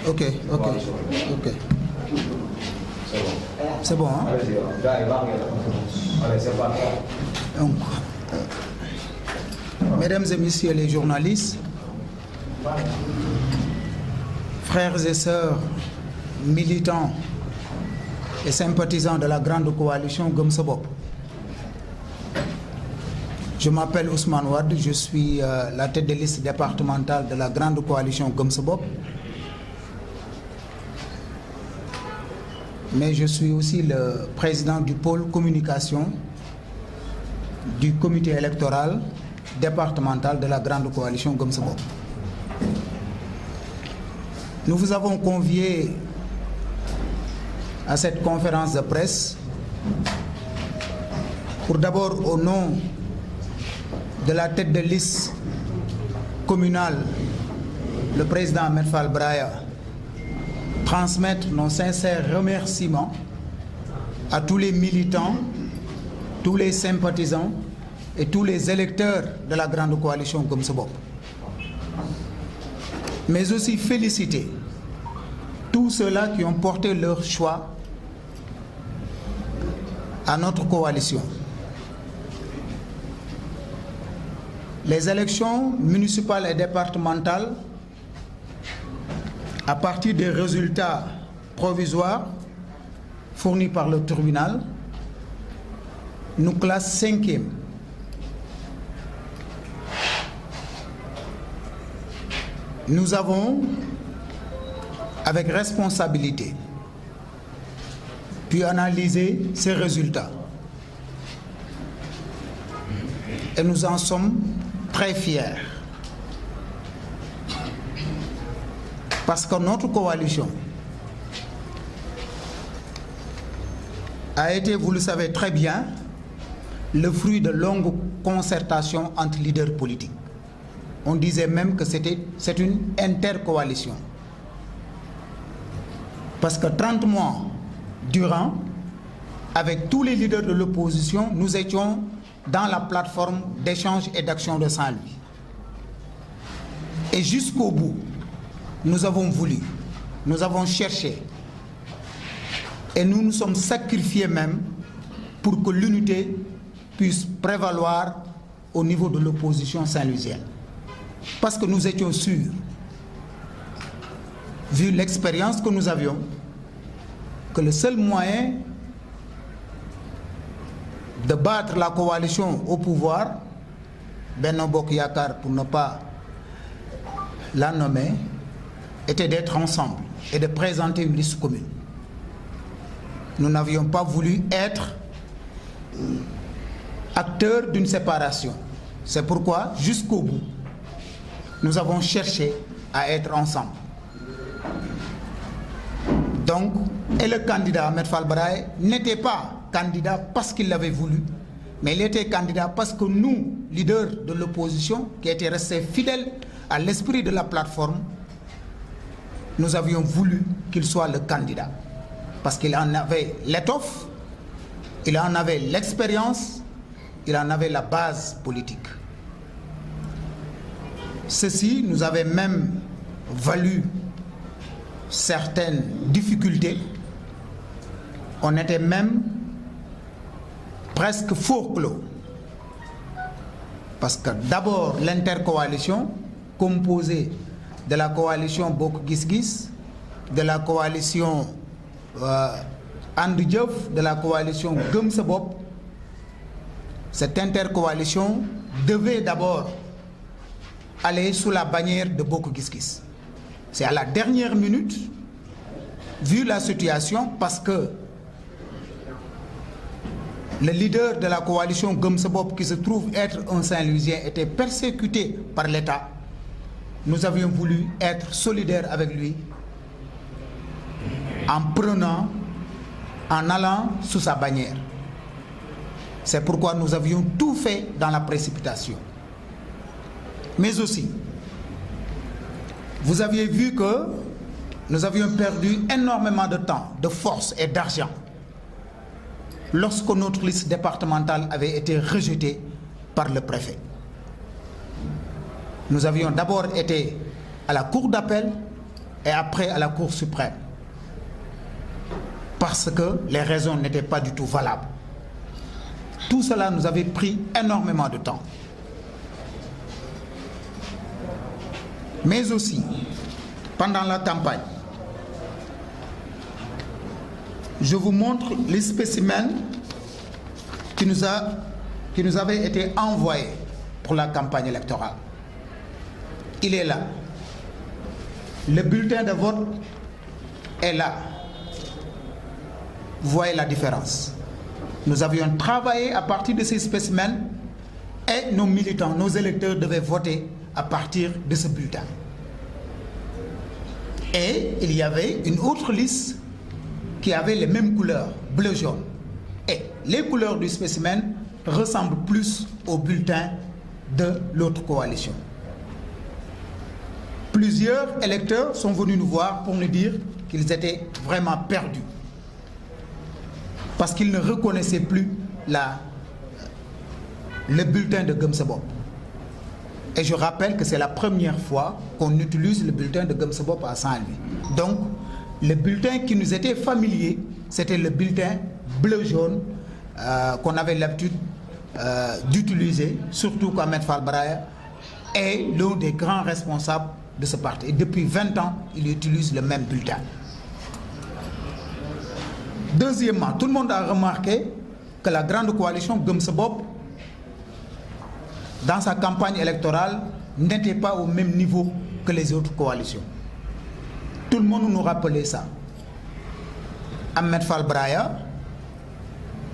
Ok. C'est bon, hein? Donc, mesdames et messieurs les journalistes, frères et sœurs, militants et sympathisants de la grande coalition Gëm Sa Bopp. Je m'appelle Ousmane Wade, je suis la tête de liste départementale de la grande coalition Gëm Sa Bopp. Mais je suis aussi le président du pôle communication du comité électoral départemental de la grande coalition Gëm Sa Bopp. Nous vous avons conviés à cette conférence de presse pour d'abord, au nom de la tête de liste communale, le président Ahmed Fall Braya, transmettre nos sincères remerciements à tous les militants, tous les sympathisants et tous les électeurs de la grande coalition Gëm Sa Bopp. Mais aussi féliciter tous ceux-là qui ont porté leur choix à notre coalition. Les élections municipales et départementales, à partir des résultats provisoires fournis par le tribunal, nous classent 5e. Nous avons, avec responsabilité, pu analyser ces résultats. Et nous en sommes très fiers. Parce que notre coalition a été, vous le savez très bien, le fruit de longues concertations entre leaders politiques. On disait même que c'est une intercoalition. Parce que 30 mois durant, avec tous les leaders de l'opposition, nous étions dans la plateforme d'échange et d'action de Saint-Louis. Et jusqu'au bout, nous avons voulu, nous avons cherché, et nous nous sommes sacrifiés même pour que l'unité puisse prévaloir au niveau de l'opposition saint-louisienne. Parce que nous étions sûrs, vu l'expérience que nous avions, que le seul moyen de battre la coalition au pouvoir, Benno Bokk Yakaar pour ne pas la nommer, était d'être ensemble et de présenter une liste commune. Nous n'avions pas voulu être acteurs d'une séparation. C'est pourquoi, jusqu'au bout, nous avons cherché à être ensemble. Donc, et le candidat Ahmed Fall Braya n'était pas candidat parce qu'il l'avait voulu, mais il était candidat parce que nous, leaders de l'opposition, qui étaient restés fidèles à l'esprit de la plateforme, nous avions voulu qu'il soit le candidat. Parce qu'il en avait l'étoffe, il en avait l'expérience, il en avait la base politique. Ceci nous avait même valu certaines difficultés. On était même presque fourclos. Parce que d'abord l'intercoalition composée de la coalition Bokk Gis Gis, de la coalition And Jëf, de la coalition Gëm Sa Bopp, cette intercoalition devait d'abord aller sous la bannière de Bokk Gis Gis. C'est à la dernière minute, vu la situation, parce que le leader de la coalition Gëm Sa Bopp, qui se trouve être un Saint-Louisien, était persécuté par l'État. Nous avions voulu être solidaires avec lui en allant sous sa bannière. C'est pourquoi nous avions tout fait dans la précipitation. Mais aussi, vous aviez vu que nous avions perdu énormément de temps, de force et d'argent lorsque notre liste départementale avait été rejetée par le préfet. Nous avions d'abord été à la Cour d'appel et après à la Cour suprême. Parce que les raisons n'étaient pas du tout valables. Tout cela nous avait pris énormément de temps. Mais aussi, pendant la campagne, je vous montre les spécimens qui nous avaient été envoyés pour la campagne électorale. Il est là. Le bulletin de vote est là. Vous voyez la différence. Nous avions travaillé à partir de ces spécimens et nos militants, nos électeurs devaient voter à partir de ce bulletin. Et il y avait une autre liste qui avait les mêmes couleurs, bleu-jaune. Et les couleurs du spécimen ressemblent plus au bulletin de l'autre coalition. Plusieurs électeurs sont venus nous voir pour nous dire qu'ils étaient vraiment perdus. Parce qu'ils ne reconnaissaient plus le bulletin de Gëm Sa Bopp. Et je rappelle que c'est la première fois qu'on utilise le bulletin de Gëm Sa Bopp à Saint-Louis. Donc, le bulletin qui nous était familier, c'était le bulletin bleu-jaune qu'on avait l'habitude d'utiliser, surtout quand Ahmed Fall Braya est l'un des grands responsables de ce parti. Et depuis 20 ans, il utilise le même bulletin. Deuxièmement, tout le monde a remarqué que la grande coalition Gëm Sa Bopp, dans sa campagne électorale, n'était pas au même niveau que les autres coalitions. Tout le monde nous rappelait ça. Ahmed Fall Braya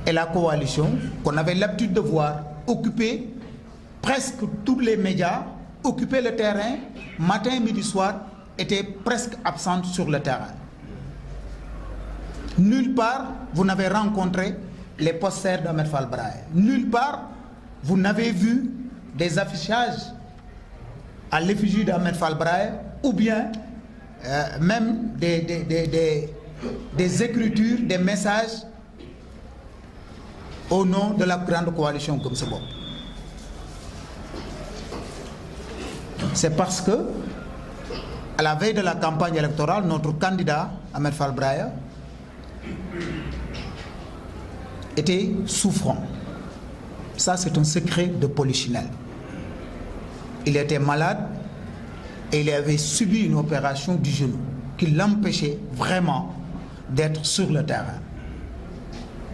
et la coalition qu'on avait l'habitude de voir occuper presque tous les médias, occuper le terrain, matin, midi, soir, était presque absente sur le terrain. Nulle part, vous n'avez rencontré les posters d'Ahmed Fall Braya. Nulle part, vous n'avez vu des affichages à l'effigie d'Ahmed Fall Braya ou bien même des écritures, des messages au nom de la grande coalition Gëm Sa Bopp. C'est parce que, à la veille de la campagne électorale, notre candidat, Ahmed Fall Braya, était souffrant. Ça, c'est un secret de Polichinelle. Il était malade et il avait subi une opération du genou qui l'empêchait vraiment d'être sur le terrain.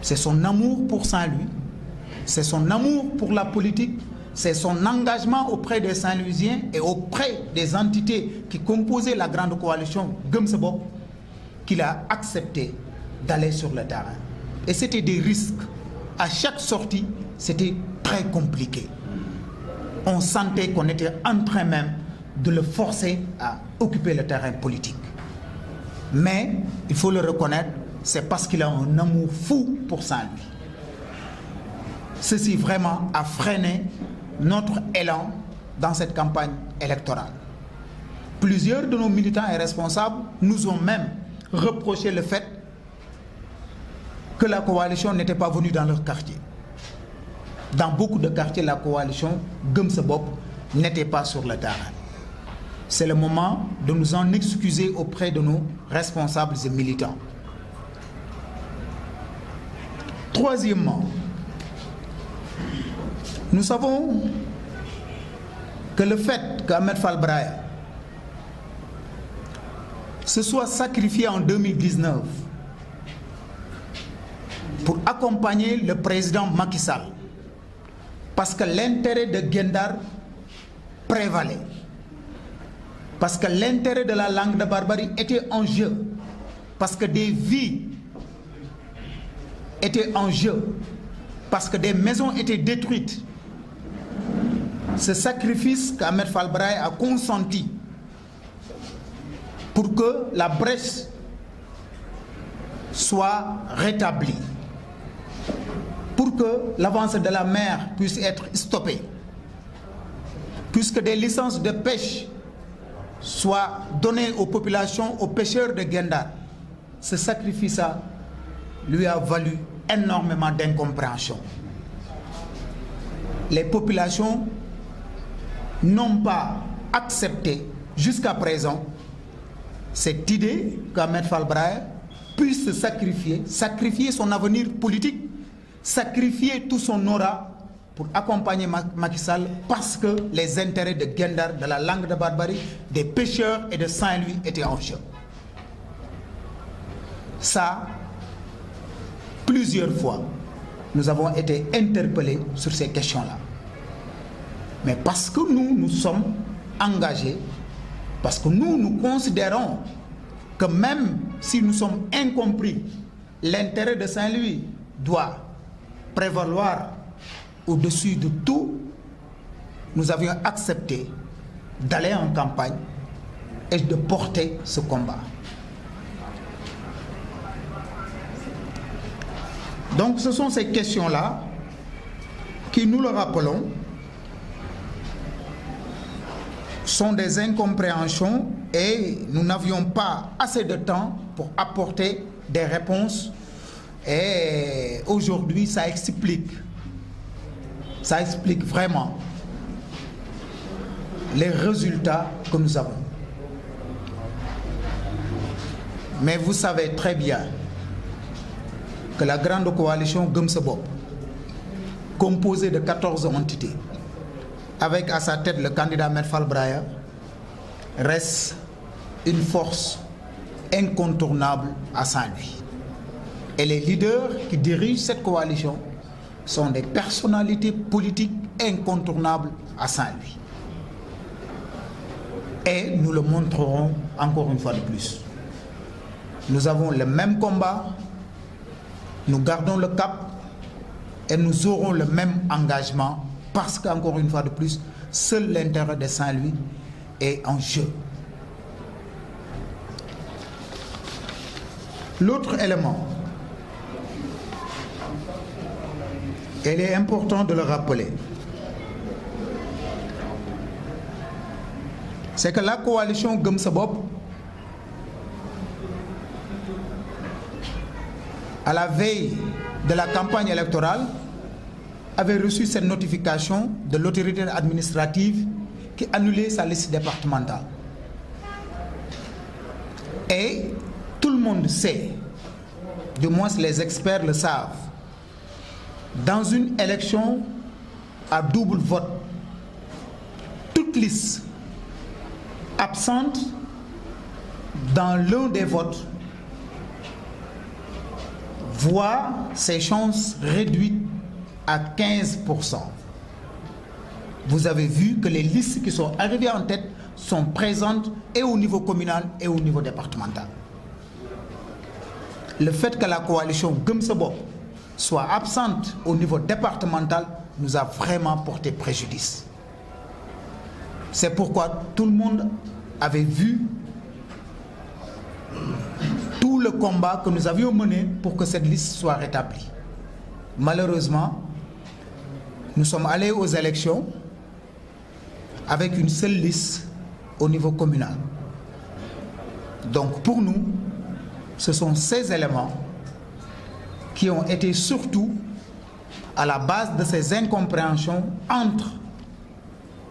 C'est son amour pour Saint-Louis, c'est son amour pour la politique, c'est son engagement auprès des Saint-Louisiens et auprès des entités qui composaient la grande coalition Gëm Sa Bopp qu'il a accepté d'aller sur le terrain. Et c'était des risques. À chaque sortie, c'était très compliqué. On sentait qu'on était en train même de le forcer à occuper le terrain politique. Mais, il faut le reconnaître, c'est parce qu'il a un amour fou pour Saint-Louis. Ceci vraiment a freiné notre élan dans cette campagne électorale. Plusieurs de nos militants et responsables nous ont même reproché le fait que la coalition n'était pas venue dans leur quartier. Dans beaucoup de quartiers, la coalition Gëm Sa Bopp n'était pas sur le terrain. C'est le moment de nous en excuser auprès de nos responsables et militants. Troisièmement, nous savons que le fait qu'Ahmed Fall Braya se soit sacrifié en 2019 pour accompagner le président Macky Sall, parce que l'intérêt de Guet-Ndar prévalait, parce que l'intérêt de la langue de Barbarie était en jeu, parce que des vies étaient en jeu, parce que des maisons étaient détruites. Ce sacrifice qu'Ahmed Fall Braya a consenti pour que la brèche soit rétablie, pour que l'avancée de la mer puisse être stoppée, puisque des licences de pêche soient données aux populations, aux pêcheurs de Guet-Ndar. Ce sacrifice-là lui a valu énormément d'incompréhension. Les populations n'ont pas accepté jusqu'à présent cette idée qu'Ahmed Fall Braya puisse se sacrifier son avenir politique, sacrifier tout son aura pour accompagner Macky Sall parce que les intérêts de Guet-Ndar, de la langue de Barbarie, des pêcheurs et de Saint-Louis étaient en jeu. Ça, plusieurs fois, nous avons été interpellés sur ces questions-là. Mais parce que nous sommes engagés, parce que nous considérons que même si nous sommes incompris, l'intérêt de Saint-Louis doit prévaloir au-dessus de tout, nous avions accepté d'aller en campagne et de porter ce combat. Donc ce sont ces questions-là qui, nous le rappelons, sont des incompréhensions et nous n'avions pas assez de temps pour apporter des réponses. Et aujourd'hui, ça explique vraiment les résultats que nous avons. Mais vous savez très bien que la grande coalition Gëm Sa Bopp, composée de 14 entités, avec à sa tête le candidat Ahmed Fall Braya, reste une force incontournable à Saint-Louis. Et les leaders qui dirigent cette coalition sont des personnalités politiques incontournables à Saint-Louis. Et nous le montrerons encore une fois de plus. Nous avons le même combat, nous gardons le cap et nous aurons le même engagement parce qu'encore une fois de plus, seul l'intérêt de Saint-Louis est en jeu. L'autre élément, il est important de le rappeler, c'est que la coalition Gëm Sa Bopp, à la veille de la campagne électorale, avait reçu cette notification de l'autorité administrative qui annulait sa liste départementale. Et tout le monde sait, du moins les experts le savent, dans une élection à double vote, toute liste absente dans l'un des votes voit ses chances réduites à 15%. Vous avez vu que les listes qui sont arrivées en tête sont présentes et au niveau communal et au niveau départemental. Le fait que la coalition Gëm Sa Bopp soit absente au niveau départemental nous a vraiment porté préjudice. C'est pourquoi tout le monde avait vu tout le combat que nous avions mené pour que cette liste soit rétablie. Malheureusement, nous sommes allés aux élections avec une seule liste au niveau communal. Donc pour nous, ce sont ces éléments qui ont été surtout à la base de ces incompréhensions entre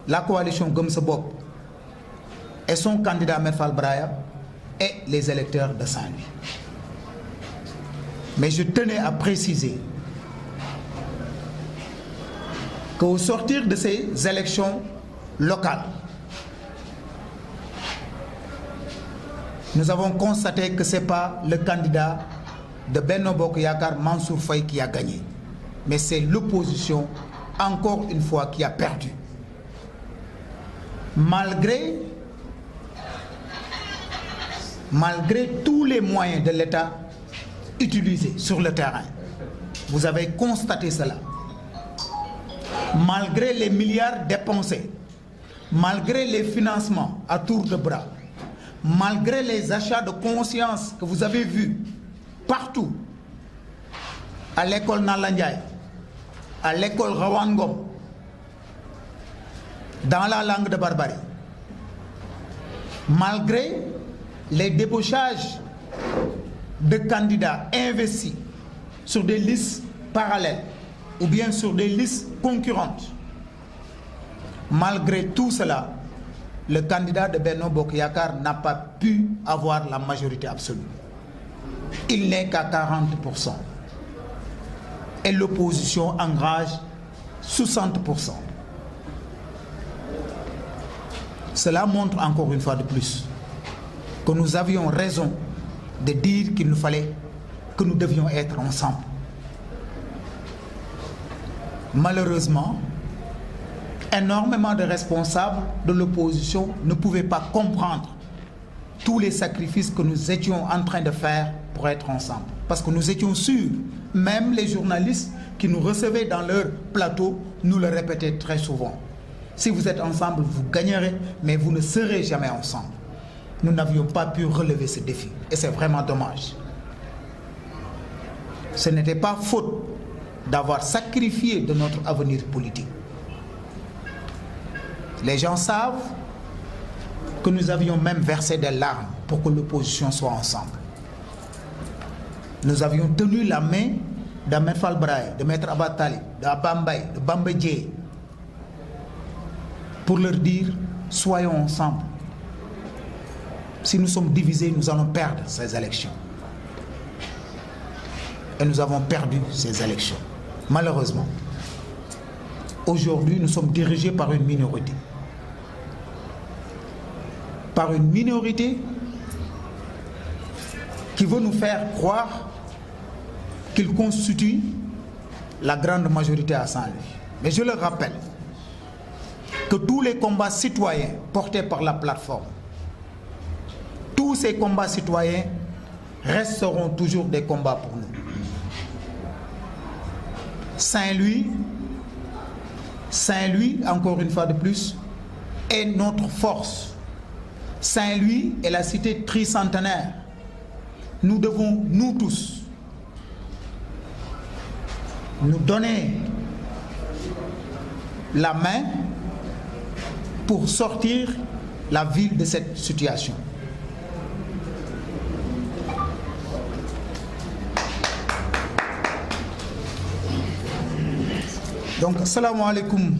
la coalition Gëm Sa Bopp et son candidat Ahmed Fall Braya et les électeurs de Saint-Louis. Mais je tenais à préciser qu'au sortir de ces élections locales, nous avons constaté que ce n'est pas le candidat de Benno Bokk Yakaar, Mansour Faye, qui a gagné, mais c'est l'opposition, encore une fois, qui a perdu. Malgré tous les moyens de l'État utilisés sur le terrain, vous avez constaté cela. Malgré les milliards dépensés, malgré les financements à tour de bras, malgré les achats de conscience que vous avez vus partout, à l'école Nalla Ndiaye, à l'école Rawane Ngom, dans la langue de Barbarie, malgré les débauchages de candidats investis sur des listes parallèles ou bien sur des listes concurrentes, malgré tout cela, le candidat de Benno Bokk Yakaar n'a pas pu avoir la majorité absolue. Il n'est qu'à 40%. Et l'opposition engage 60%. Cela montre encore une fois de plus que nous avions raison de dire qu'il nous fallait que nous devions être ensemble. Malheureusement, énormément de responsables de l'opposition ne pouvaient pas comprendre tous les sacrifices que nous étions en train de faire pour être ensemble. Parce que nous étions sûrs, même les journalistes qui nous recevaient dans leur plateau nous le répétaient très souvent. Si vous êtes ensemble, vous gagnerez, mais vous ne serez jamais ensemble. Nous n'avions pas pu relever ce défi. Et c'est vraiment dommage. Ce n'était pas faute d'avoir sacrifié de notre avenir politique. Les gens savent que nous avions même versé des larmes pour que l'opposition soit ensemble. Nous avions tenu la main d'Ahmed Fall Braye, de Maître Abba Talib, d'Abambaye, de Bamba Dièye, pour leur dire, soyons ensemble. Si nous sommes divisés, nous allons perdre ces élections. Et nous avons perdu ces élections, malheureusement. Aujourd'hui, nous sommes dirigés par une minorité. Par une minorité qui veut nous faire croire qu'il constitue la grande majorité à Saint-Louis. Mais je le rappelle que tous les combats citoyens portés par la plateforme, tous ces combats citoyens resteront toujours des combats pour nous. Saint-Louis, encore une fois de plus, est notre force. Saint-Louis est la cité tricentenaire. Nous devons, nous tous, nous donner la main pour sortir la ville de cette situation. Donc, assalamu alaikum